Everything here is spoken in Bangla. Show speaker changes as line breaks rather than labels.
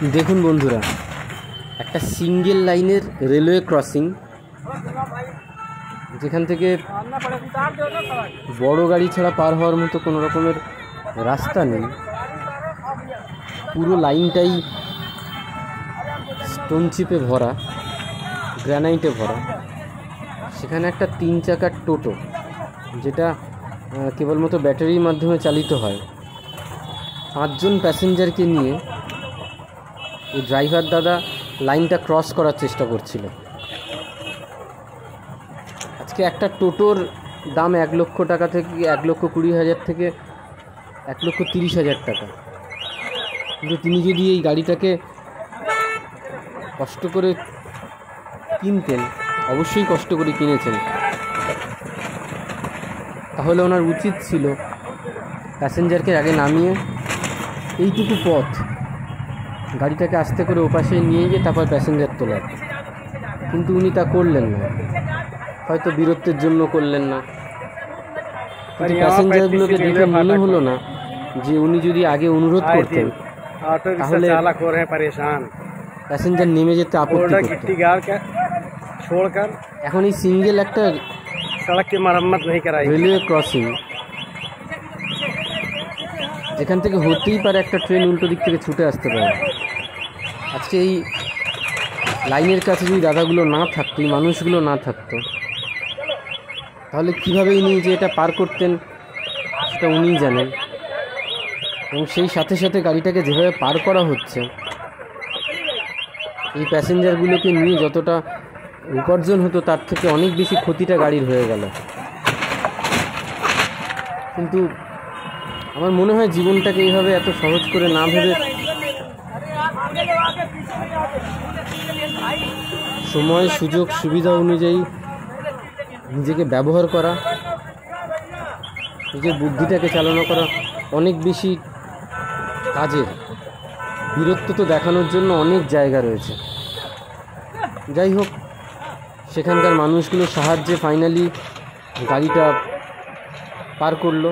দেখুন বন্ধুরা, একটা সিঙ্গেল লাইনের রেলওয়ে ক্রসিং, যেখান থেকে বড় গাড়ি ছাড়া পার হওয়ার মতো কোনো রকমের রাস্তা নেই। পুরো লাইনটাই স্টোন চিপে ভরা, গ্রানাইটে ভরা। সেখানে একটা 3 চাকার টোটো, যেটা কেবলমাত্র ব্যাটারির মাধ্যমে চালিত হয়, 5 জন প্যাসেঞ্জারকে নিয়ে এই ড্রাইভার দাদা লাইনটা ক্রস করার চেষ্টা করছিল। আজকে একটা টোটোর দাম 1 লক্ষ টাকা থেকে 1,20,000 থেকে 1,30,000 টাকা। কিন্তু তিনি যদি এই গাড়িটাকে কষ্ট করে কিনতেন, অবশ্যই কষ্ট করে কিনেছেন, তাহলে ওনার উচিত ছিল প্যাসেঞ্জারকে আগে নামিয়ে এইটুকু পথ গাড়িটাকে আস্তে করে ওপাশে নিয়ে গিয়ে তারপর প্যাসেঞ্জার তোলার। কিন্তু উনি তা করলেন না, হয়তো বীরত্বের জন্য করলেন না। প্যাসেঞ্জারগুলোকে দেখে মনে হলো না যে উনি যদি আগে অনুরোধ করতেন তাহলে প্যাসেঞ্জার নেমে যেতে আপত্তি করতেন। এখন এই সিঙ্গেল একটা রেলওয়ে ক্রসিং, যেখান থেকে হতেই পারে একটা ট্রেন উল্টো দিক থেকে ছুটে আসতে পারে। আজকে এই লাইনের কাছে যদি দাদাগুলো না থাকতো, এই মানুষগুলো না থাকতো, তাহলে কীভাবে ইনি যে এটা পার করতেন সেটা উনিই জানেন। এবং সেই সাথে সাথে গাড়িটাকে যেভাবে পার করা হচ্ছে, এই প্যাসেঞ্জারগুলোকে নিয়ে যতটা উপার্জন হতো তার থেকে অনেক বেশি ক্ষতিটা গাড়ির হয়ে গেল। কিন্তু আমার মনে হয় জীবনটাকে এইভাবে এত সহজ করে না ভেবে সময়, সুযোগ, সুবিধা অনুযায়ী নিজেকে ব্যবহার করা, নিজের বুদ্ধিটাকে চালনা করা অনেক বেশি কাজের। বীরত্ব তো দেখানোর জন্য অনেক জায়গা রয়েছে। যাই হোক, সেখানকার মানুষগুলোর সাহায্যে ফাইনালি গাড়িটা পার করলো।